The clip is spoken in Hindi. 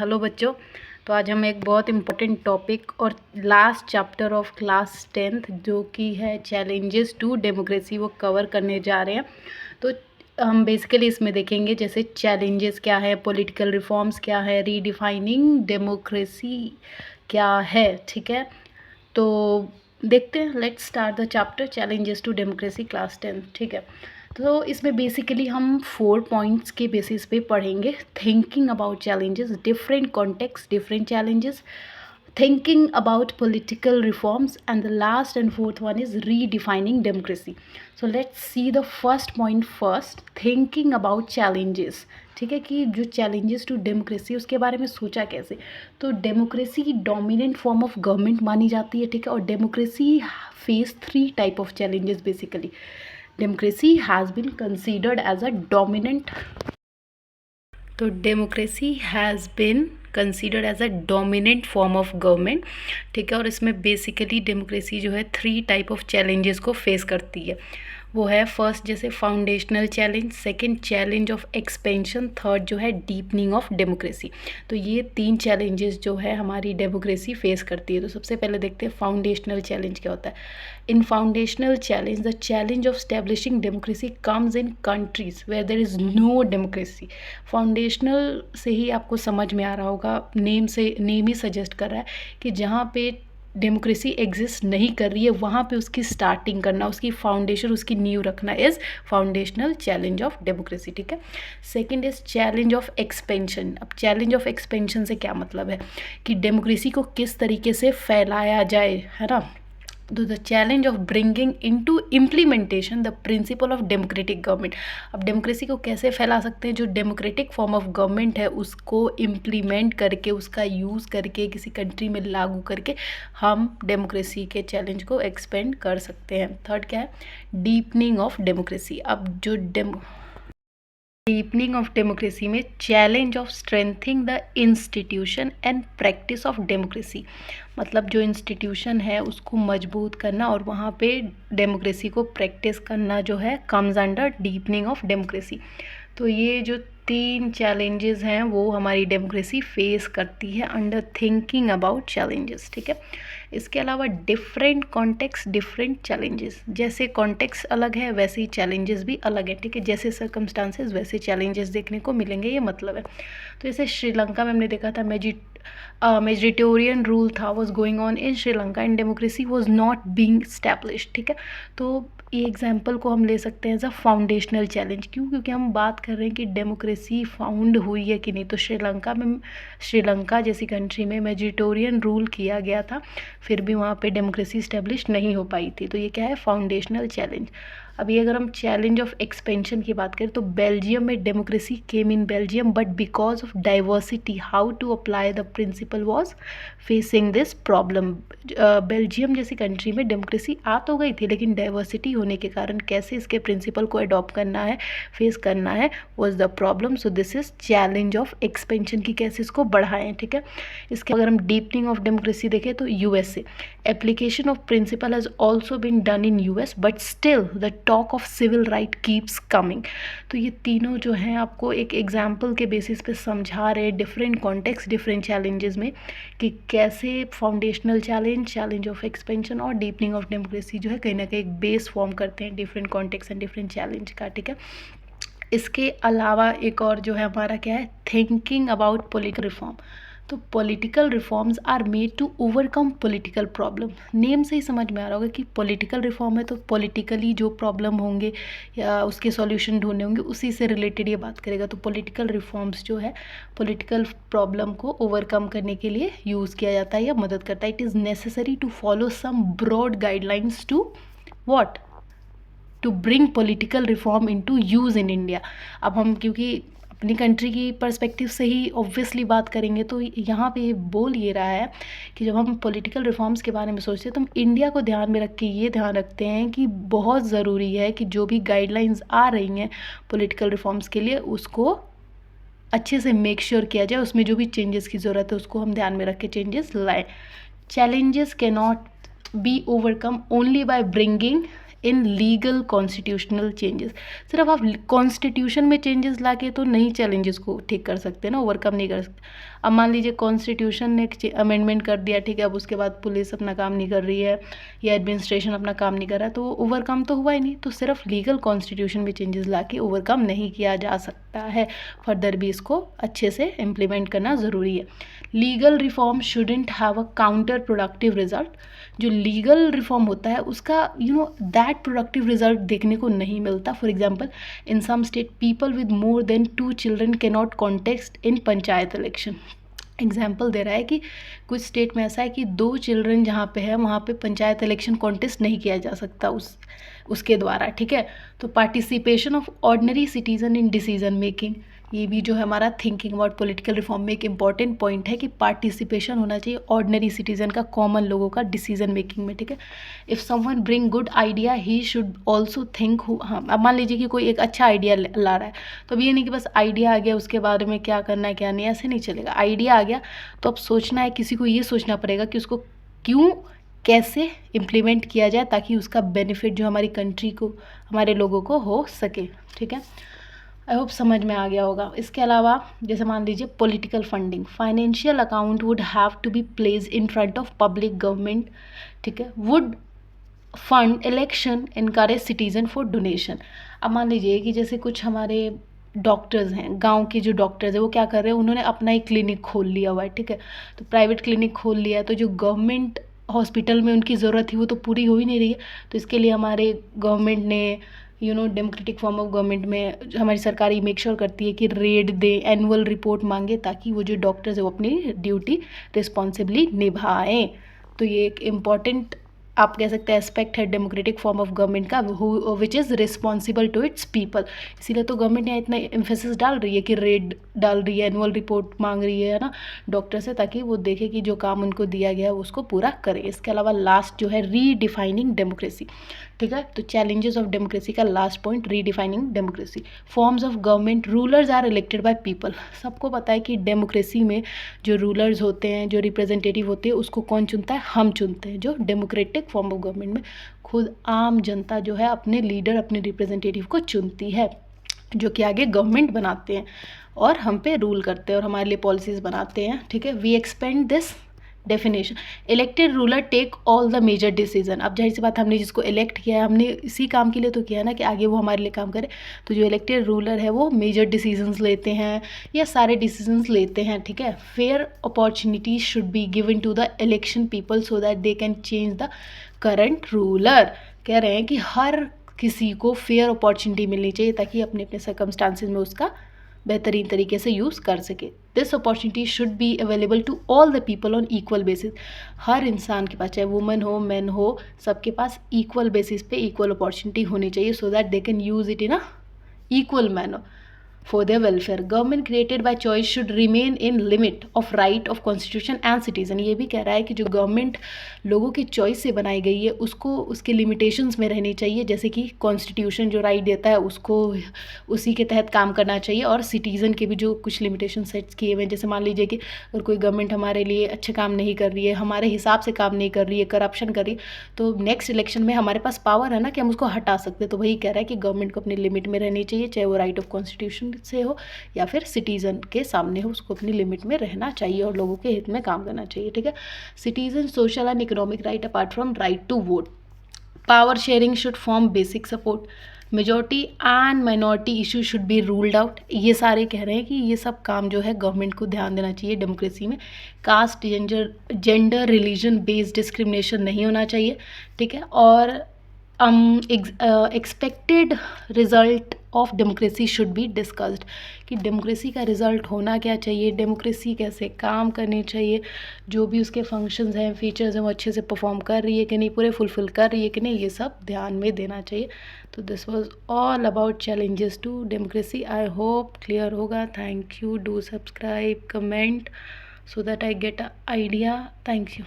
हेलो बच्चों। तो आज हम एक बहुत इम्पोर्टेंट टॉपिक और last chapter of class 10th जो कि है चैलेंजेस टू डेमोक्रेसी वो कवर करने जा रहे हैं। तो हम बेसिकली इसमें देखेंगे जैसे चैलेंजेस क्या है, पॉलिटिकल रिफॉर्म्स क्या है, रीडिफाइनिंग डेमोक्रेसी क्या है। ठीक है, तो देखते हैं। Let's start the chapter challenges to democracy class 10th। ठीक है, तो इसमें बेसिकली हम 4 पॉइंट्स के बेसिस पे पढ़ेंगे। Thinking about challenges, different context, different challenges, thinking about political reforms, and the last and fourth one is redefining democracy. So let's see the first point first, thinking about challenges. ठीक है, कि जो चैलेंजेस टू डेमोक्रेसी उसके बारे में सोचा कैसे। तो डेमोक्रेसी की डोमिनेंट फॉर्म ऑफ गवर्नमेंट मानी जाती है। ठीक है, और democracy face 3 type of challenges basically. Democracy has been considered as a dominant, तो democracy has been considered as a dominant form of government. ठीक है, और इसमें बेसिकली डेमोक्रेसी जो है 3 टाइप ऑफ चैलेंजेस को फेस करती है। वो है फर्स्ट जैसे foundational challenge, second challenge of expansion, third जो है डीपनिंग ऑफ डेमोक्रेसी। तो ये 3 चैलेंजेस जो है हमारी डेमोक्रेसी फेस करती है। तो सबसे पहले देखते हैं फाउंडेशनल चैलेंज क्या होता है। In foundational challenge the challenge of establishing democracy comes in countries where there is no democracy. Foundational से ही आपको समझ में आ रहा होगा, नेम ही सजेस्ट कर रहा है कि जहाँ पे डेमोक्रेसी एग्जिस्ट नहीं कर रही है वहाँ पे उसकी स्टार्टिंग करना, उसकी फाउंडेशन, उसकी नींव रखना is foundational challenge of democracy. ठीक है, second is challenge of expansion. अब चैलेंज ऑफ एक्सपेंशन से क्या मतलब है कि डेमोक्रेसी को किस तरीके से फैलाया जाए, है ना। तो the challenge of bringing into implementation the principle of democratic government. अब डेमोक्रेसी को कैसे फैला सकते हैं, जो डेमोक्रेटिक फॉर्म ऑफ गवर्नमेंट है उसको इम्प्लीमेंट करके, उसका यूज़ करके, किसी कंट्री में लागू करके हम डेमोक्रेसी के चैलेंज को एक्सपेंड कर सकते हैं। थर्ड क्या है, डीपनिंग ऑफ डेमोक्रेसी। अब जो डीपनिंग ऑफ डेमोक्रेसी में challenge of strengthening the institution and practice of democracy. मतलब जो इंस्टीट्यूशन है उसको मजबूत करना और वहाँ पे डेमोक्रेसी को प्रैक्टिस करना जो है comes under deepening of democracy. तो ये जो 3 चैलेंजेस हैं वो हमारी डेमोक्रेसी फेस करती है अंडर थिंकिंग अबाउट चैलेंजेस। ठीक है, इसके अलावा डिफरेंट कॉन्टेक्स्ट, डिफरेंट चैलेंजेस। जैसे कॉन्टेक्स्ट अलग है वैसे ही चैलेंजेस भी अलग है। ठीक है, जैसे सर्कमस्टांसेस वैसे चैलेंजेस देखने को मिलेंगे, ये मतलब है। तो जैसे श्रीलंका में हमने देखा था मेजोरिटेरियन रूल था was going on in Sri Lanka and democracy was not being established. ठीक है, तो ये एग्जाम्पल को हम ले सकते हैं एज अ फाउंडेशनल चैलेंज। क्यों? क्योंकि हम बात कर रहे हैं कि डेमोक्रेसी फाउंड हुई है कि नहीं। तो श्रीलंका जैसी कंट्री में मेजोरिटेरियन रूल किया गया था, फिर भी वहाँ पे डेमोक्रेसी इस्टेब्लिश नहीं हो पाई थी। तो ये क्या है, फाउंडेशनल चैलेंज। अभी अगर हम चैलेंज ऑफ एक्सपेंशन की बात करें तो बेल्जियम में democracy came in Belgium but because of diversity how to apply the principle was facing this problem. Belgium जैसी कंट्री में डेमोक्रेसी आ तो गई थी लेकिन डाइवर्सिटी होने के कारण कैसे इसके प्रिंसिपल को अडॉप्ट करना है, फेस करना है, was the problem. So this is challenge of expansion की कैसे इसको बढ़ाएं। ठीक है, इसके अगर हम डीपनिंग ऑफ डेमोक्रेसी देखें तो USA application of principle has also been done in US but still the talk of civil right keeps coming. तो ये तीनों जो हैं आपको एक एग्जाम्पल के बेसिस पे समझा रहे डिफरेंट कॉन्टेक्स्ट, डिफरेंट चैलेंजेस में कि कैसे foundational challenge, challenge of expansion और डीपनिंग ऑफ डेमोक्रेसी जो है कहीं ना कहीं एक बेस फॉर्म करते हैं different context and different challenge का। ठीक है, इसके अलावा एक और जो है हमारा क्या है, थिंकिंग अबाउट पॉलिटिकल रिफॉर्म। तो political reforms are made to overcome political problem. Name से ही समझ में आ रहा होगा कि पॉलिटिकल रिफॉर्म है तो पॉलिटिकली जो प्रॉब्लम होंगे या उसके सॉल्यूशन ढूंढने होंगे उसी से रिलेटेड ये बात करेगा। तो पॉलिटिकल रिफॉर्म्स जो है पॉलिटिकल प्रॉब्लम को ओवरकम करने के लिए यूज़ किया जाता है या मदद करता है। It is necessary to follow some broad guidelines to what, to bring political reform into use in India. अब हम क्योंकि अपनी कंट्री की पर्सपेक्टिव से ही ऑब्वियसली बात करेंगे तो यहाँ पे ये बोल ये रहा है कि जब हम पॉलिटिकल रिफॉर्म्स के बारे में सोचते हैं तो हम इंडिया को ध्यान में रख के ये ध्यान रखते हैं कि बहुत ज़रूरी है कि जो भी गाइडलाइंस आ रही हैं पॉलिटिकल रिफॉर्म्स के लिए उसको अच्छे से मेक श्योर किया जाए, उसमें जो भी चेंजेस की ज़रूरत है उसको हम ध्यान में रख के चेंजेस लाएँ। Challenges can not be overcome only by bringing in legal constitutional changes. सिर्फ आप कॉन्स्टिट्यूशन में चेंजेस लाके तो नहीं चैलेंजेस को ठीक कर सकते ना, ओवरकम नहीं कर सकते। अब मान लीजिए कॉन्स्टिट्यूशन ने अमेंडमेंट कर दिया, ठीक है, अब उसके बाद पुलिस अपना काम नहीं कर रही है या एडमिनिस्ट्रेशन अपना काम नहीं कर रहा, तो ओवरकम तो हुआ ही नहीं। तो सिर्फ लीगल कॉन्स्टिट्यूशन में चेंजेस लाके ओवरकम नहीं किया जा सकता है, फर्दर भी इसको अच्छे से इम्प्लीमेंट करना ज़रूरी है। Legal reform shouldn't have a counter productive result. जो लीगल रिफॉर्म होता है उसका दैट प्रोडक्टिव रिजल्ट देखने को नहीं मिलता। For example, in some state people with more than 2 children can not contest in panchayat election. Example दे रहा है कि कुछ स्टेट में ऐसा है कि 2 चिल्ड्रन जहाँ पे है वहाँ पे पंचायत इलेक्शन कॉन्टेस्ट नहीं किया जा सकता उसके द्वारा, ठीक है। तो participation of ordinary citizen in decision making, ये भी जो है हमारा थिंकिंग अबाउट पॉलिटिकल रिफॉर्म में एक इंपॉर्टेंट पॉइंट है कि पार्टिसिपेशन होना चाहिए ऑर्डिनरी सिटीजन का, कॉमन लोगों का डिसीजन मेकिंग में, ठीक है। If someone bring good idea he should also think. हाँ, अब मान लीजिए कि कोई एक अच्छा आइडिया ला रहा है, तो अब ये नहीं कि बस आइडिया आ गया उसके बारे में क्या करना है क्या नहीं, ऐसे नहीं चलेगा। आइडिया आ गया तो अब सोचना है, किसी को ये सोचना पड़ेगा कि उसको क्यों कैसे इम्प्लीमेंट किया जाए ताकि उसका बेनिफिट जो हमारी कंट्री को, हमारे लोगों को हो सके, ठीक है। आई होप समझ में आ गया होगा। इसके अलावा जैसे मान लीजिए political funding, financial account would have to be place in front of public government, ठीक है, would fund election encourage citizen for donation. अब मान लीजिए कि जैसे कुछ हमारे डॉक्टर्स हैं, गांव के जो डॉक्टर्स हैं वो क्या कर रहे हैं, उन्होंने अपना ही क्लिनिक खोल लिया हुआ है, ठीक है। तो प्राइवेट क्लिनिक खोल लिया है, तो जो गवर्नमेंट हॉस्पिटल में उनकी ज़रूरत थी वो तो पूरी हो ही नहीं रही है। तो इसके लिए हमारे गवर्नमेंट ने डेमोक्रेटिक फॉर्म ऑफ गवर्नमेंट में हमारी सरकार ये मेक श्योर करती है कि रेड दे, एनुअल रिपोर्ट मांगे, ताकि वो जो डॉक्टर्स है वो अपनी ड्यूटी रिस्पॉन्सिबली निभाएं। तो ये एक इम्पॉर्टेंट आप कह सकते हैं एस्पेक्ट है डेमोक्रेटिक फॉर्म ऑफ गवर्नमेंट का, which is responsible to its people. इसीलिए तो गवर्नमेंट यहाँ इतना एम्फेसिस डाल रही है कि रेड डाल रही है, एनुअल रिपोर्ट मांग रही है ना डॉक्टर से, ताकि वो देखे कि जो काम उनको दिया गया है उसको पूरा करे। इसके अलावा लास्ट जो है रीडिफाइनिंग डेमोक्रेसी, ठीक है। तो चैलेंजेस ऑफ डेमोक्रेसी का last point redefining democracy. Forms of government, rulers are elected by people. सबको पता है कि डेमोक्रेसी में जो रूलर्स होते हैं, जो रिप्रेजेंटेटिव होते हैं, उसको कौन चुनता है, हम चुनते हैं। जो डेमोक्रेटिक फॉर्म ऑफ गवर्नमेंट में खुद आम जनता जो है अपने लीडर, अपने रिप्रेजेंटेटिव को चुनती है, जो कि आगे गवर्नमेंट बनाते हैं और हम पे रूल करते हैं और हमारे लिए पॉलिसीज़ बनाते हैं, ठीक है। We expand this definition, elected ruler take all the major decision. अब जाहिर सी बात, हमने जिसको इलेक्ट किया है हमने इसी काम के लिए तो किया है ना कि आगे वो हमारे लिए काम करे। तो जो इलेक्टेड रूलर है वो मेजर डिसीजंस लेते हैं या सारे डिसीजंस लेते हैं, ठीक है। Fair opportunity should be given to the election people so that they can change the current ruler. कह रहे हैं कि हर किसी को फेयर अपॉर्चुनिटी मिलनी चाहिए ताकि अपने अपने सर्कमस्टांसिस में उसका बेहतरीन तरीके से यूज़ कर सके। This opportunity should be available to all the people on equal basis. हर इंसान के पास, चाहे वुमेन हो मैन हो, सबके पास इक्वल बेसिस पे इक्वल अपॉर्चुनिटी होनी चाहिए so that they can use it in a equal manner for their welfare. Government created by choice should remain in limit of right of constitution and citizen. ये भी कह रहा है कि जो गवर्नमेंट लोगों की चॉइस से बनाई गई है उसको उसके लिमिटेशंस में रहनी चाहिए, जैसे कि कॉन्स्टिट्यूशन जो राइट देता है उसको उसी के तहत काम करना चाहिए, और सिटीज़न के भी जो कुछ लिमिटेशन सेट्स किए हुए हैं। जैसे मान लीजिए कि अगर कोई गवर्नमेंट हमारे लिए अच्छे काम नहीं कर रही है, हमारे हिसाब से काम नहीं कर रही है, करप्शन कर रही है, तो नेक्स्ट इलेक्शन में हमारे पास पावर है ना कि हम उसको हटा सकते हैं। तो वही कह रहा है कि गवर्नमेंट को अपनी लिमिट में रहनी चाहिए, चाहे वो राइट ऑफ कॉन्स्टिट्यूशन से हो या फिर सिटीज़न के सामने हो, उसको अपनी लिमिट में रहना चाहिए और लोगों के हित में काम करना चाहिए, ठीक है। Citizen social and economic right apart from right to vote, power sharing should form basic support, majority and minority issue should be ruled out. ये सारे कह रहे हैं कि ये सब काम जो है गवर्नमेंट को ध्यान देना चाहिए डेमोक्रेसी में। Caste, gender, religion based discrimination नहीं होना चाहिए, ठीक है। और expected result of democracy should be discussed, कि डेमोक्रेसी का रिज़ल्ट होना क्या चाहिए, डेमोक्रेसी कैसे काम करनी चाहिए, जो भी उसके फंक्शंस हैं, फीचर्स हैं, वो अच्छे से परफॉर्म कर रही है कि नहीं, पूरे फुलफिल कर रही है कि नहीं, ये सब ध्यान में देना चाहिए। तो this was all about challenges to democracy. I hope clear होगा। Thank you, do subscribe, comment so that I get an idea. Thank you.